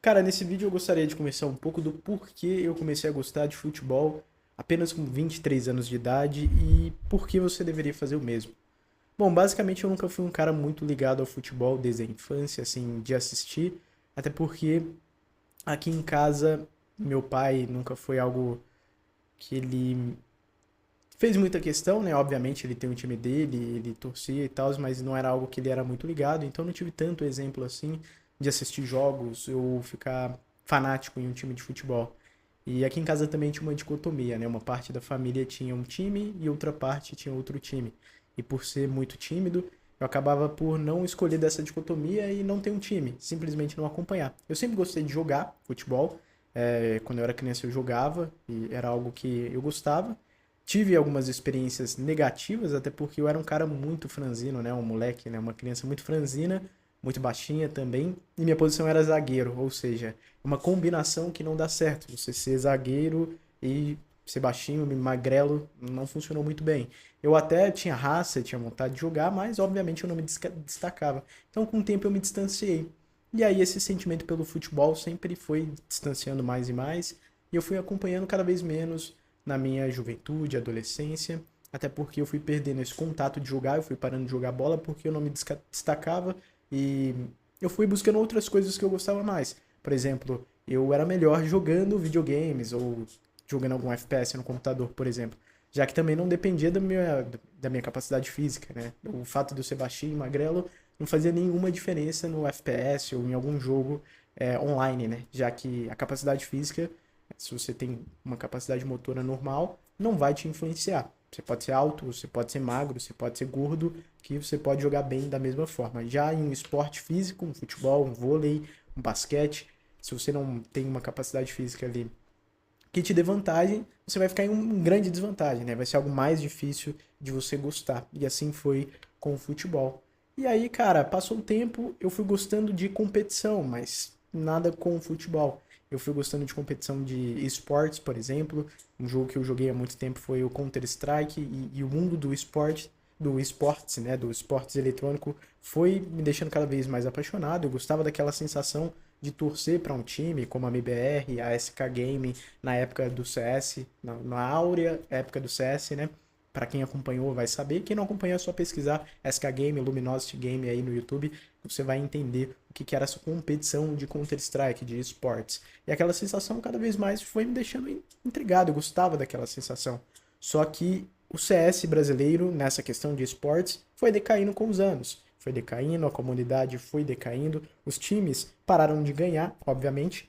Cara, nesse vídeo eu gostaria de conversar um pouco do porquê eu comecei a gostar de futebol apenas com 23 anos de idade e por que você deveria fazer o mesmo. Bom, basicamente eu nunca fui um cara muito ligado ao futebol desde a infância, assim, de assistir, até porque aqui em casa meu pai nunca foi algo que ele fez muita questão, né? Obviamente ele tem um time dele, ele torcia e tal, mas não era algo que ele era muito ligado, então não tive tanto exemplo assim de assistir jogos ou ficar fanático em um time de futebol. E aqui em casa também tinha uma dicotomia, né? Uma parte da família tinha um time e outra parte tinha outro time. E por ser muito tímido, eu acabava por não escolher dessa dicotomia e não ter um time, simplesmente não acompanhar. Eu sempre gostei de jogar futebol. Quando eu era criança eu jogava e era algo que eu gostava. Tive algumas experiências negativas, até porque eu era um cara muito franzino, né? Um moleque, né? Uma criança muito franzina, muito baixinha também. E minha posição era zagueiro, ou seja, uma combinação que não dá certo. Você ser zagueiro e ser baixinho, magrelo, não funcionou muito bem. Eu até tinha raça, tinha vontade de jogar, mas obviamente eu não me destacava. Então, com o tempo, eu me distanciei. E aí, esse sentimento pelo futebol sempre foi distanciando mais e mais. E eu fui acompanhando cada vez menos na minha juventude, adolescência, até porque eu fui perdendo esse contato de jogar, eu fui parando de jogar bola porque eu não me destacava e eu fui buscando outras coisas que eu gostava mais. Por exemplo, eu era melhor jogando videogames ou jogando algum FPS no computador, por exemplo. Já que também não dependia da minha capacidade física, né? O fato de eu ser baixinho e magrelo não fazia nenhuma diferença no FPS ou em algum jogo online, né? Já que a capacidade física, se você tem uma capacidade motora normal, não vai te influenciar. Você pode ser alto, você pode ser magro, você pode ser gordo, que você pode jogar bem da mesma forma. Já em um esporte físico, um futebol, um vôlei, um basquete, se você não tem uma capacidade física ali que te dê vantagem, você vai ficar em uma grande desvantagem, né? Vai ser algo mais difícil de você gostar. E assim foi com o futebol. E aí, cara, passou o tempo, eu fui gostando de competição, mas nada com o futebol. Eu fui gostando de competição de esportes, por exemplo. Um jogo que eu joguei há muito tempo foi o Counter-Strike e o mundo do esporte, do esportes, né, do esportes eletrônico, foi me deixando cada vez mais apaixonado. Eu gostava daquela sensação de torcer para um time, como a MBR, a SK Game, na época do CS, na áurea época do CS, né? Para quem acompanhou vai saber, quem não acompanhou é só pesquisar SK Game, Luminosity Game aí no YouTube, você vai entender o que era essa competição de Counter-Strike, de esportes. E aquela sensação cada vez mais foi me deixando intrigado, eu gostava daquela sensação. Só que o CS brasileiro, nessa questão de esportes, foi decaindo com os anos. Foi decaindo, a comunidade foi decaindo, os times pararam de ganhar, obviamente,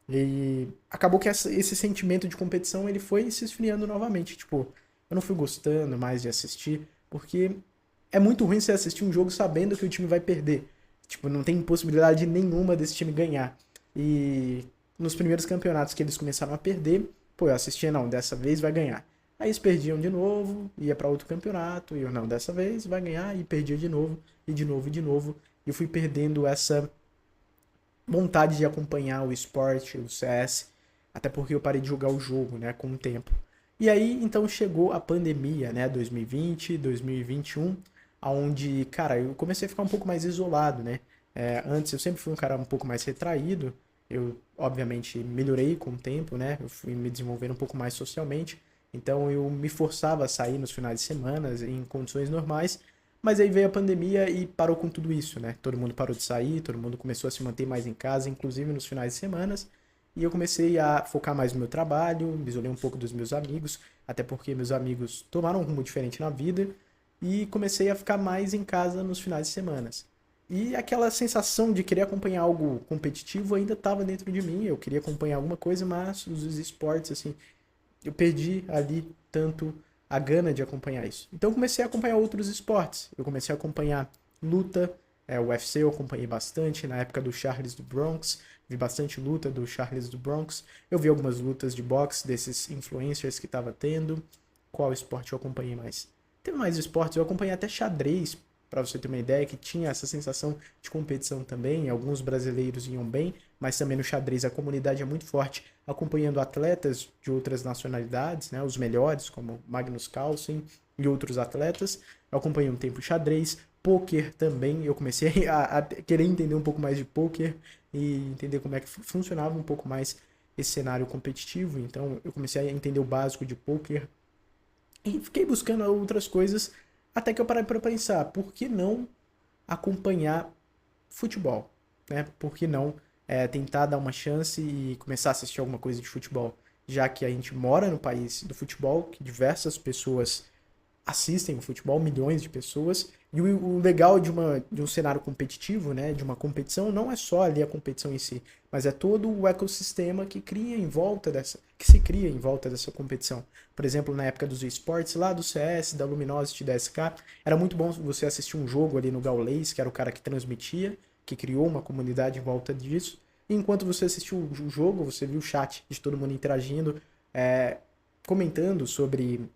e acabou que esse sentimento de competição ele foi se esfriando novamente. Tipo, eu não fui gostando mais de assistir, porque é muito ruim você assistir um jogo sabendo que o time vai perder. Tipo, não tem possibilidade nenhuma desse time ganhar. E nos primeiros campeonatos que eles começaram a perder, pô, eu assistia, não, dessa vez vai ganhar. Aí eles perdiam de novo, ia para outro campeonato, e eu, não, dessa vez vai ganhar, e perdia de novo, e de novo, e de novo. E eu fui perdendo essa vontade de acompanhar o esporte, o CS, até porque eu parei de jogar o jogo, né, com o tempo. E aí, então chegou a pandemia, né, 2020, 2021, aonde, cara, eu comecei a ficar um pouco mais isolado, né? Antes eu sempre fui um cara um pouco mais retraído, eu obviamente melhorei com o tempo, né? Eu fui me desenvolvendo um pouco mais socialmente, então eu me forçava a sair nos finais de semana em condições normais, mas aí veio a pandemia e parou com tudo isso, né? Todo mundo parou de sair, todo mundo começou a se manter mais em casa, inclusive nos finais de semana. E eu comecei a focar mais no meu trabalho, me isolei um pouco dos meus amigos, até porque meus amigos tomaram um rumo diferente na vida, e comecei a ficar mais em casa nos finais de semana. E aquela sensação de querer acompanhar algo competitivo ainda estava dentro de mim, eu queria acompanhar alguma coisa, mas os esportes, assim, eu perdi ali tanto a gana de acompanhar isso. Então eu comecei a acompanhar outros esportes. Eu comecei a acompanhar luta, o UFC eu acompanhei bastante, na época do Charles do Bronx, vi bastante luta do Charles do Bronx. Eu vi algumas lutas de boxe desses influencers que estava tendo. Qual esporte eu acompanhei mais? Teve mais esportes, eu acompanhei até xadrez, para você ter uma ideia, que tinha essa sensação de competição também. Alguns brasileiros iam bem, mas também no xadrez a comunidade é muito forte, acompanhando atletas de outras nacionalidades, né, os melhores, como Magnus Carlsen e outros atletas. Eu acompanhei um tempo xadrez, Poker também, eu comecei a querer entender um pouco mais de poker e entender como é que funcionava um pouco mais esse cenário competitivo. Então eu comecei a entender o básico de poker e fiquei buscando outras coisas até que eu parei para pensar, por que não acompanhar futebol, né? Por que não tentar dar uma chance e começar a assistir alguma coisa de futebol? Já que a gente mora no país do futebol, que diversas pessoas assistem o futebol, milhões de pessoas. E o legal de um cenário competitivo, né, de uma competição, não é só ali a competição em si, mas é todo o ecossistema que se cria em volta dessa competição. Por exemplo, na época dos esportes, lá do CS, da Luminosity, da SK, era muito bom você assistir um jogo ali no Gaules, que era o cara que transmitia, que criou uma comunidade em volta disso. E enquanto você assistiu o jogo, você viu o chat de todo mundo interagindo, comentando sobre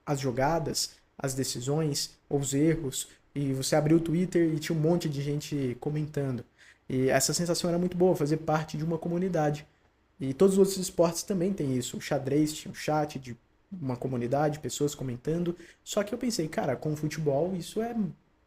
as jogadas, as decisões, ou os erros, e você abriu o Twitter e tinha um monte de gente comentando. E essa sensação era muito boa, fazer parte de uma comunidade. E todos os outros esportes também têm isso. O xadrez tinha um chat de uma comunidade, pessoas comentando. Só que eu pensei, cara, com o futebol isso é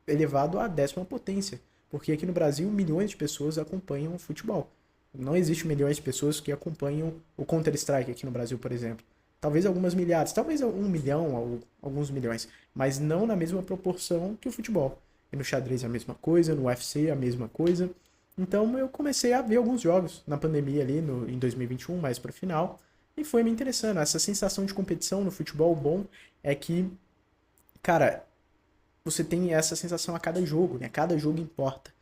elevado à 10ª potência. Porque aqui no Brasil milhões de pessoas acompanham o futebol. Não existe milhões de pessoas que acompanham o Counter-Strike aqui no Brasil, por exemplo. Talvez algumas milhares, talvez 1 milhão ou alguns milhões, mas não na mesma proporção que o futebol. E no xadrez é a mesma coisa, no UFC é a mesma coisa. Então eu comecei a ver alguns jogos na pandemia ali, em 2021, mais para o final, e foi me interessando. Essa sensação de competição no futebol bom é que, cara, você tem essa sensação a cada jogo, né? Cada jogo importa.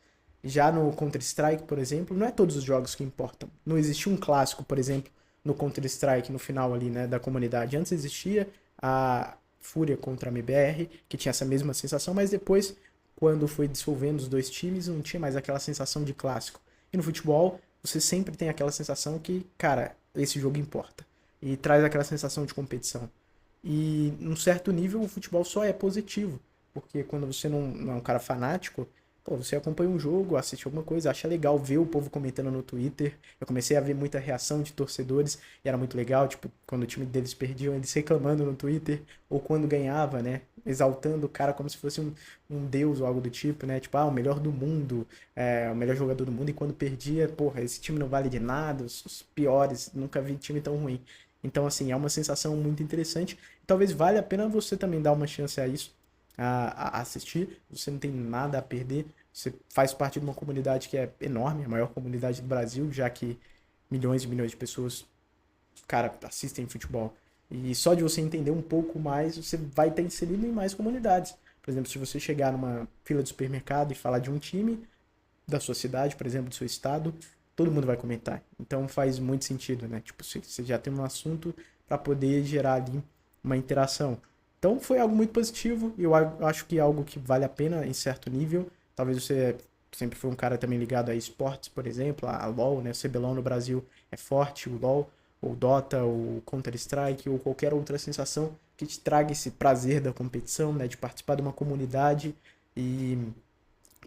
Já no Counter-Strike, por exemplo, não é todos os jogos que importam. Não existia um clássico, por exemplo, no Counter-Strike, no final ali, né, da comunidade. Antes existia a Fúria contra a MBR, que tinha essa mesma sensação, mas depois, quando foi dissolvendo os dois times, não tinha mais aquela sensação de clássico. E no futebol, você sempre tem aquela sensação que, cara, esse jogo importa. E traz aquela sensação de competição. E, num certo nível, o futebol só é positivo. Porque quando você não é um cara fanático, pô, você acompanha um jogo, assiste alguma coisa, acha legal ver o povo comentando no Twitter. Eu comecei a ver muita reação de torcedores e era muito legal, tipo, quando o time deles perdia, eles reclamando no Twitter, ou quando ganhava, né? Exaltando o cara como se fosse um deus ou algo do tipo, né? Tipo, o melhor do mundo, o melhor jogador do mundo, e quando perdia, porra, esse time não vale de nada, os piores, nunca vi time tão ruim. Então, assim, é uma sensação muito interessante. Talvez valha a pena você também dar uma chance a isso, a assistir. Você não tem nada a perder. Você faz parte de uma comunidade que é enorme, a maior comunidade do Brasil, já que milhões e milhões de pessoas, cara, assistem futebol. E só de você entender um pouco mais, você vai estar inserido em mais comunidades. Por exemplo, se você chegar numa fila de supermercado e falar de um time da sua cidade, por exemplo, do seu estado, todo mundo vai comentar. Então faz muito sentido, né? Tipo, você já tem um assunto para poder gerar ali uma interação. Então foi algo muito positivo e eu acho que é algo que vale a pena em certo nível. Talvez você sempre foi um cara também ligado a esportes, por exemplo, a LoL, né? O CBLOL no Brasil é forte, o LoL, ou Dota, ou Counter-Strike, ou qualquer outra sensação que te traga esse prazer da competição, né? De participar de uma comunidade e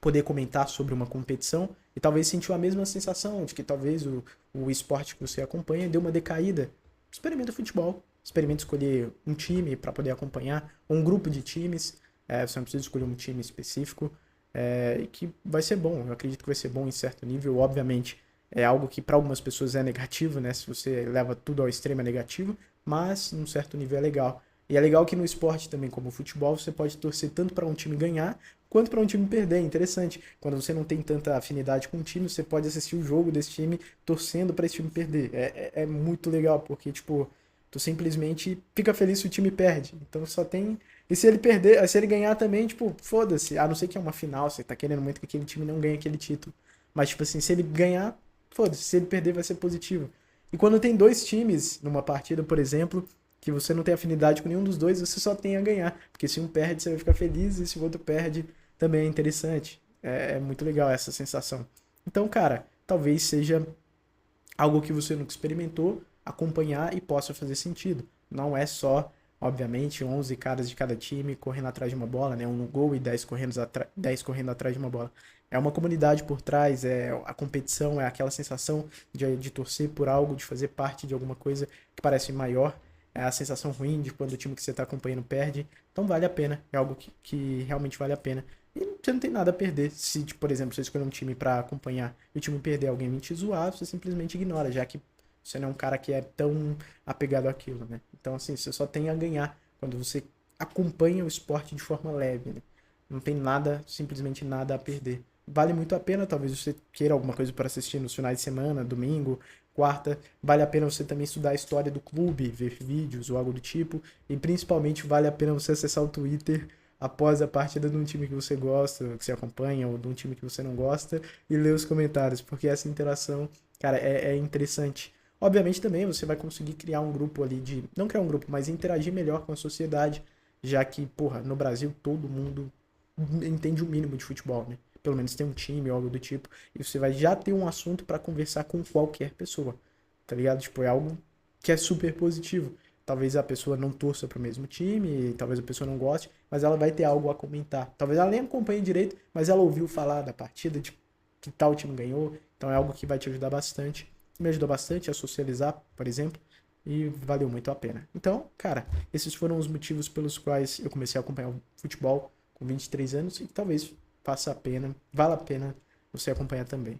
poder comentar sobre uma competição e talvez sentir a mesma sensação de que talvez o esporte que você acompanha deu uma decaída. Experimenta o futebol, experimenta escolher um time para poder acompanhar, ou um grupo de times, você não precisa escolher um time específico, e que vai ser bom, eu acredito que vai ser bom em certo nível, obviamente é algo que para algumas pessoas é negativo, né, se você leva tudo ao extremo é negativo, mas num certo nível é legal. E é legal que no esporte também, como o futebol, você pode torcer tanto para um time ganhar quanto para um time perder. É interessante. Quando você não tem tanta afinidade com o time, você pode assistir o jogo desse time torcendo para esse time perder. É muito legal, porque, tipo, tu simplesmente fica feliz se o time perde. Então só tem. E se ele perder, se ele ganhar também, tipo, foda-se. A não ser que é uma final, você tá querendo muito que aquele time não ganhe aquele título. Mas, tipo assim, se ele ganhar, foda-se. Se ele perder, vai ser positivo. E quando tem dois times numa partida, por exemplo, que você não tem afinidade com nenhum dos dois, você só tem a ganhar. Porque se um perde, você vai ficar feliz, e se o outro perde, também é interessante. É muito legal essa sensação. Então, cara, talvez seja algo que você nunca experimentou, acompanhar e possa fazer sentido. Não é só, obviamente, 11 caras de cada time correndo atrás de uma bola, né? Um no gol e 10 correndo atrás de uma bola. É uma comunidade por trás, é a competição, é aquela sensação de torcer por algo, de fazer parte de alguma coisa que parece maior. É a sensação ruim de quando o time que você está acompanhando perde. Então vale a pena, é algo que realmente vale a pena. E você não tem nada a perder. Se, tipo, por exemplo, você escolher um time pra acompanhar e o time perder, alguém vir te zoar, você simplesmente ignora, já que você não é um cara que é tão apegado àquilo, né? Então, assim, você só tem a ganhar quando você acompanha o esporte de forma leve, né? Não tem nada, simplesmente nada a perder. Vale muito a pena, talvez você queira alguma coisa para assistir nos finais de semana, domingo, quarta. Vale a pena você também estudar a história do clube, ver vídeos ou algo do tipo. E principalmente vale a pena você acessar o Twitter após a partida de um time que você gosta, que você acompanha, ou de um time que você não gosta, e ler os comentários, porque essa interação, cara, é interessante. Obviamente também você vai conseguir criar um grupo ali de. Não criar um grupo, mas interagir melhor com a sociedade, já que, porra, no Brasil todo mundo entende o mínimo de futebol, né? Pelo menos tem um time ou algo do tipo. E você vai já ter um assunto para conversar com qualquer pessoa, tá ligado? Tipo, é algo que é super positivo. Talvez a pessoa não torça pro mesmo time, talvez a pessoa não goste, mas ela vai ter algo a comentar. Talvez ela nem acompanhe direito, mas ela ouviu falar da partida, de que tal time ganhou. Então é algo que vai te ajudar bastante. Me ajudou bastante a socializar, por exemplo, e valeu muito a pena. Então, cara, esses foram os motivos pelos quais eu comecei a acompanhar o futebol com 23 anos e talvez faça a pena, vale a pena você acompanhar também.